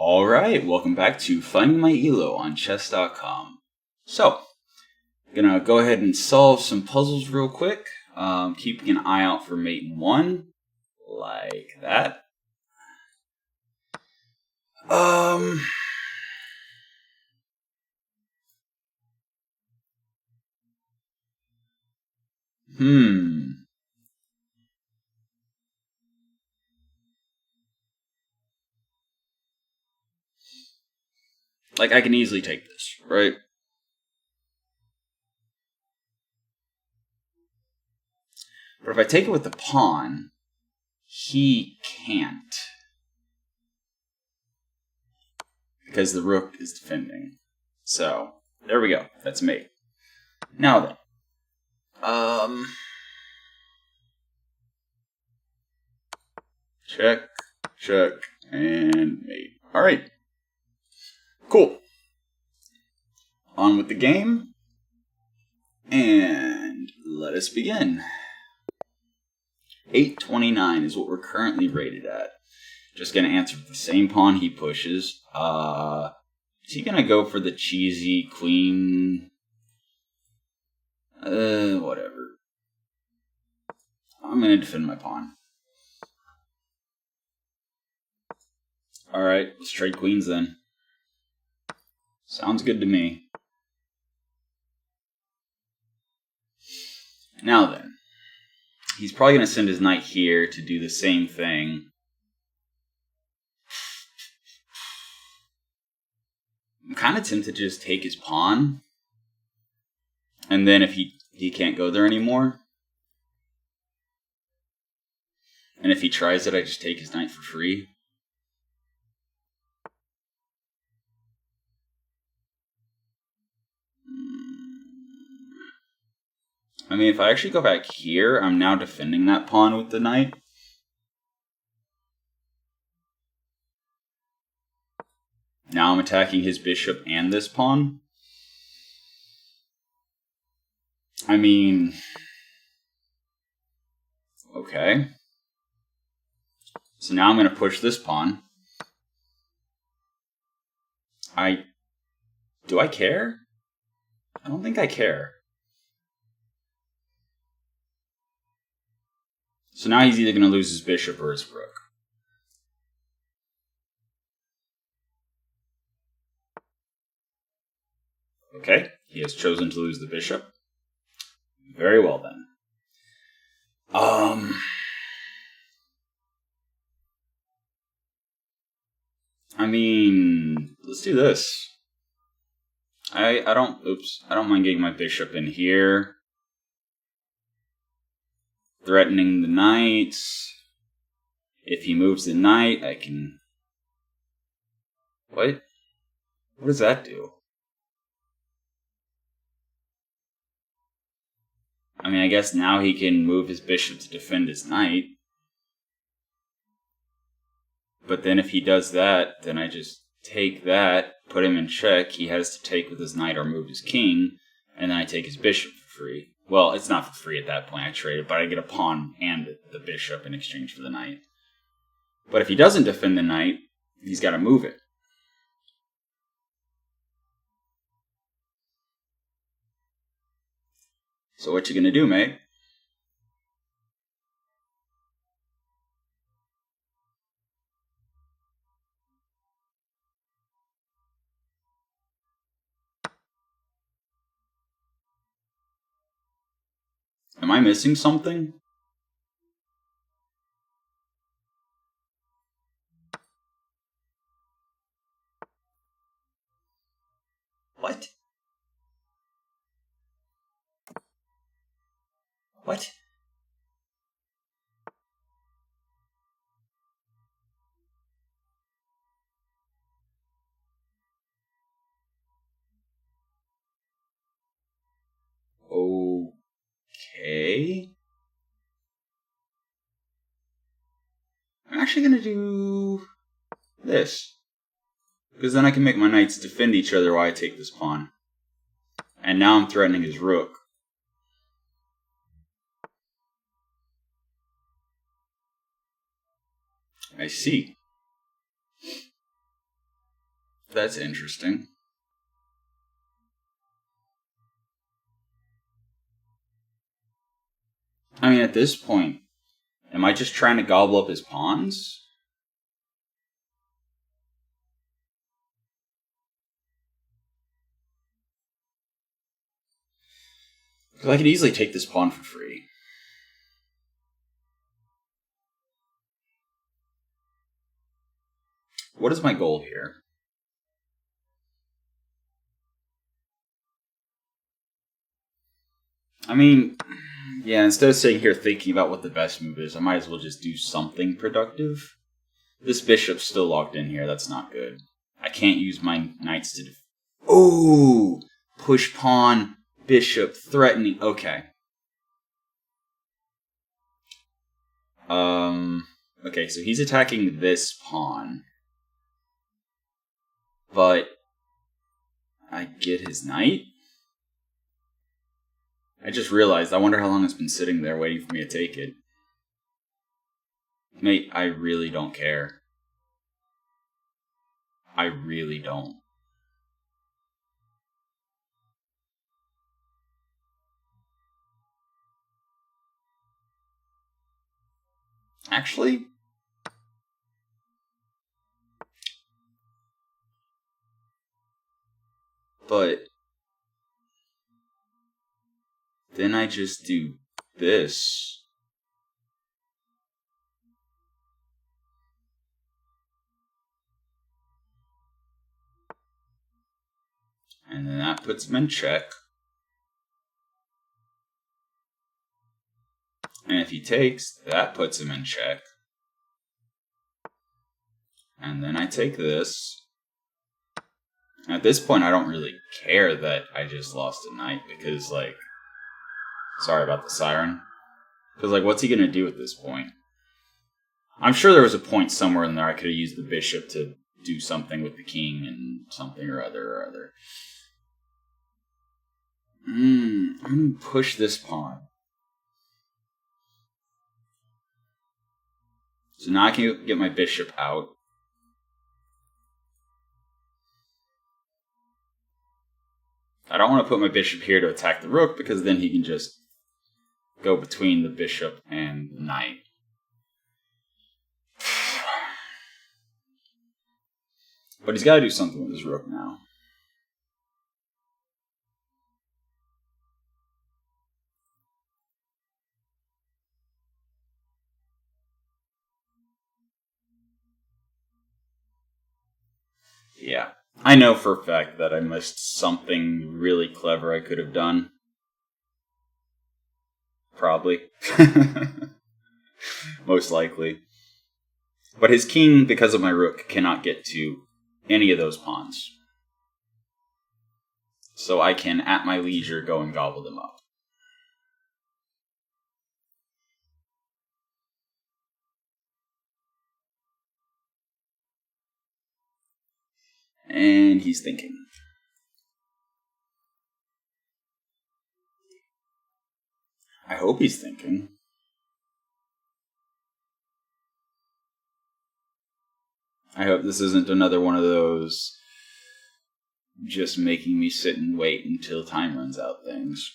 Alright, welcome back to Finding My ELO on chess.com. So, gonna go ahead and solve some puzzles real quick. Keeping an eye out for mate 1, like that. Like, I can easily take this, right? But if I take it with the pawn, he can't. Because the rook is defending. So, there we go. That's mate. Now then. Check, check, and mate. Alright. Cool. On with the game. And let us begin. 829 is what we're currently rated at. Just going to answer with the same pawn he pushes. Is he going to go for the cheesy queen? Whatever. I'm going to defend my pawn. Alright, let's trade queens then. Sounds good to me. Now then. He's probably going to send his knight here to do the same thing. I'm kind of tempted to just take his pawn. And then if he can't go there anymore. And if he tries it, I just take his knight for free. I mean, if I actually go back here, I'm now defending that pawn with the knight. Now I'm attacking his bishop and this pawn. I mean, okay. So now I'm going to push this pawn. Do I care? I don't think I care. So now he's either going to lose his bishop or his rook. Okay, he has chosen to lose the bishop. Very well then. I mean, let's do this. I don't mind getting my bishop in here. Threatening the knight. If he moves the knight, I can... What? What does that do? I mean, I guess now he can move his bishop to defend his knight. But then if he does that, then I just take that, put him in check. He has to take with his knight or move his king. And then I take his bishop for free. Well, it's not for free at that point. I trade it, but I get a pawn and the bishop in exchange for the knight. But if he doesn't defend the knight, he's got to move it. So what you gonna do, mate? Am I missing something? What? What? Okay. I'm actually going to do this. Because then I can make my knights defend each other while I take this pawn. And now I'm threatening his rook. I see. That's interesting. I mean, at this point, am I just trying to gobble up his pawns? Because I could easily take this pawn for free. What is my goal here? I mean, yeah, instead of sitting here thinking about what the best move is, I might as well just do something productive. This bishop's still locked in here. That's not good. I can't use my knights to... Ooh! Push pawn, bishop, threatening. Okay. Okay, so he's attacking this pawn. But I get his knight? I just realized, I wonder how long it's been sitting there waiting for me to take it. Mate, I really don't care. I really don't. Actually, but then I just do this. And then that puts him in check. And if he takes, that puts him in check. And then I take this. At this point, I don't really care that I just lost a knight because, like... Sorry about the siren. Because, like, what's he going to do at this point? I'm sure there was a point somewhere in there I could have used the bishop to do something with the king and something or other. I'm going to push this pawn. So now I can get my bishop out. I don't want to put my bishop here to attack the rook because then he can just go between the bishop and the knight. But he's got to do something with his rook now. Yeah. I know for a fact that I missed something really clever I could have done. Probably. Most likely. But his king, because of my rook, cannot get to any of those pawns. So I can, at my leisure, go and gobble them up. And he's thinking. I hope he's thinking. I hope this isn't another one of those just making me sit and wait until time runs out things.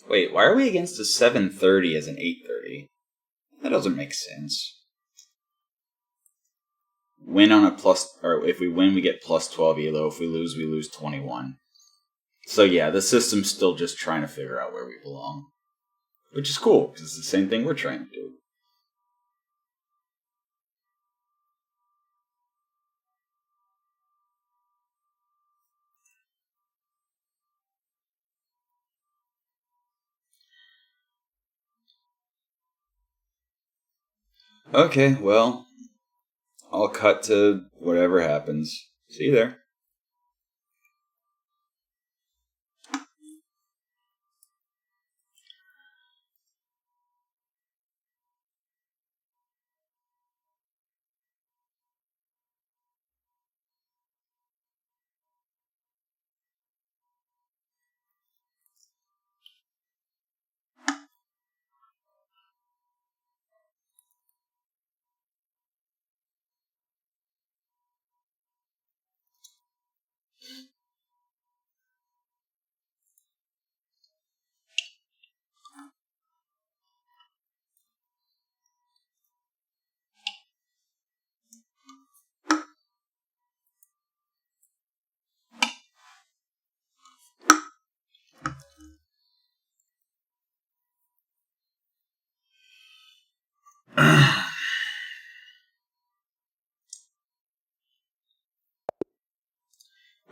Wait, why are we against a 730 as an 830? That doesn't make sense. Win on a plus, or if we win, we get plus 12 ELO. If we lose 21. So yeah, the system's still just trying to figure out where we belong. Which is cool, because it's the same thing we're trying to do. Okay, well, I'll cut to whatever happens. See you there.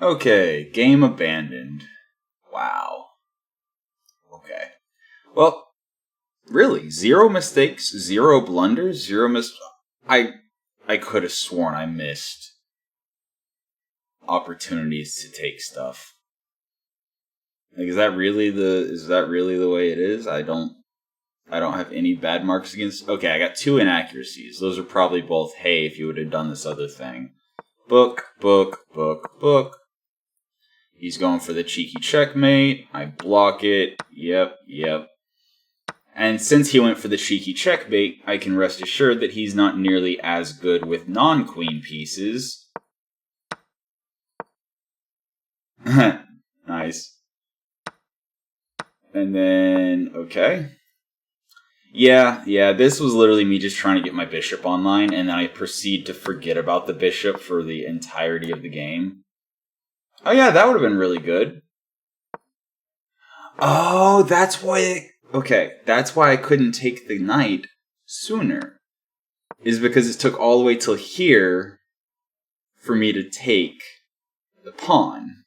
Okay, game abandoned. Wow. Okay. Well, really, 0 mistakes, 0 blunders, 0 I could have sworn I missed opportunities to take stuff. Like, is that really the way it is? I don't have any bad marks against. Okay, I got 2 inaccuracies. Those are probably both, hey, if you would have done this other thing. Book, book, book, book. He's going for the cheeky checkmate. I block it. Yep. And since he went for the cheeky checkmate, I can rest assured that he's not nearly as good with non-queen pieces. Nice. And then, okay. Yeah, this was literally me just trying to get my bishop online, and then I proceed to forget about the bishop for the entirety of the game. Oh yeah, that would have been really good. Oh, that's why... Okay, that's why I couldn't take the knight sooner. Is because it took all the way till here for me to take the pawn.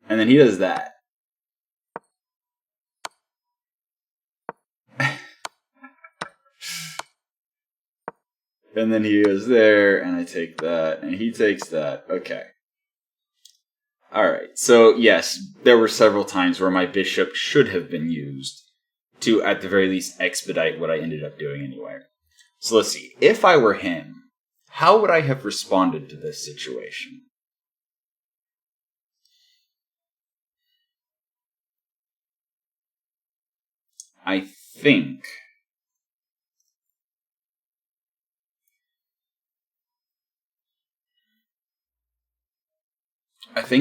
And then he does that. And then he goes there, and I take that, and he takes that. Okay. Alright, so yes, there were several times where my bishop should have been used to, at the very least, expedite what I ended up doing anyway. So let's see. If I were him, how would I have responded to this situation? I think...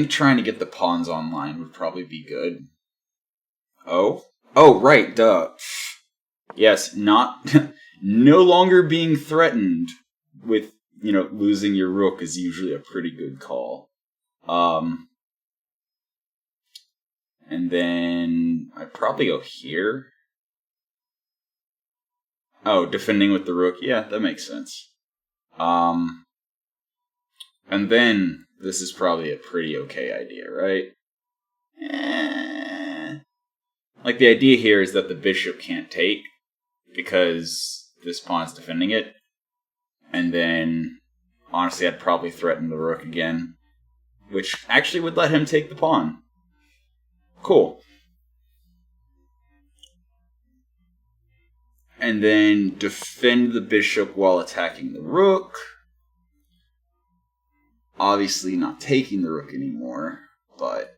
trying to get the pawns online would probably be good. Oh, right, duh. Yes, not... no longer being threatened with, losing your rook is usually a pretty good call. And then I'd probably go here. Oh, defending with the rook. Yeah, that makes sense. And then this is probably a pretty okay idea, right? Like, the idea here is that the bishop can't take because this pawn's defending it. And then, honestly, I'd probably threaten the rook again, which actually would let him take the pawn. Cool. And then defend the bishop while attacking the rook. Obviously not taking the rook anymore, but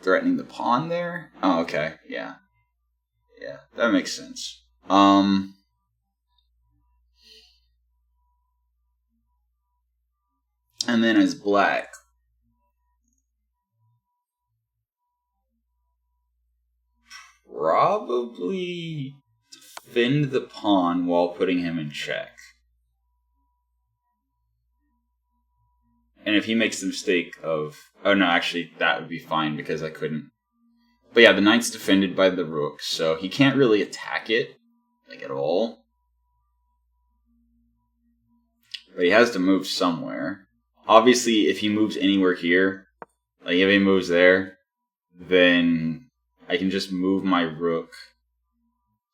threatening the pawn there? Oh, okay, yeah. Yeah, that makes sense. And then as black, probably defend the pawn while putting him in check. And if he makes the mistake of... Oh, no, actually, that would be fine because I couldn't... But yeah, the knight's defended by the rook, so he can't really attack it, like, at all. But he has to move somewhere. Obviously, if he moves anywhere here, like if he moves there, then I can just move my rook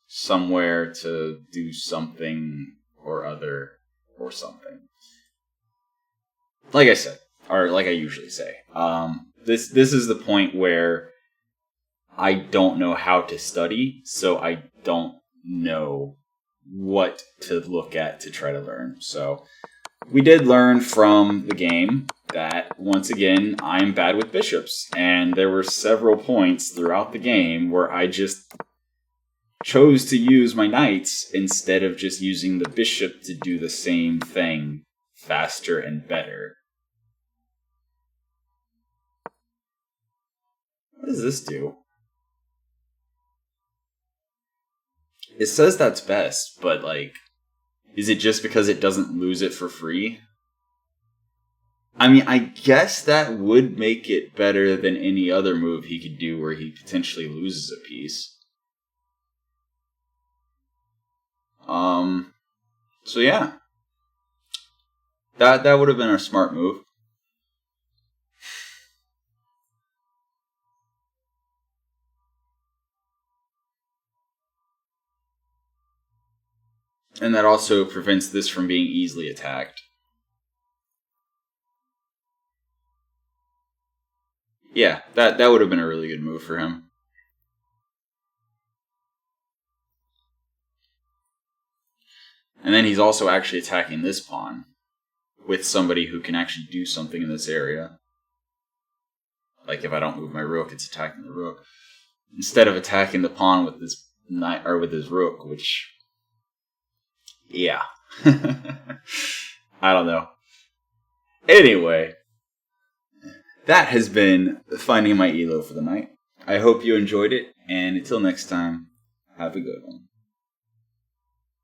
somewhere to do something or other or something. Like I said, or like I usually say, this is the point where I don't know how to study, so I don't know what to look at to try to learn. So we did learn from the game that, once again, I'm bad with bishops. And there were several points throughout the game where I just chose to use my knights instead of just using the bishop to do the same thing faster and better. What does this do? It says that's best, but, like, is it just because it doesn't lose it for free? I mean, I guess that would make it better than any other move he could do where he potentially loses a piece. So yeah. That would have been a smart move. And that also prevents this from being easily attacked. Yeah, that would have been a really good move for him. And then he's also actually attacking this pawn with somebody who can actually do something in this area. Like if I don't move my rook, it's attacking the rook. Instead of attacking the pawn with this knight or with his rook, which, yeah. I don't know. Anyway, that has been finding my ELO for the night. I hope you enjoyed it, and until next time, have a good one.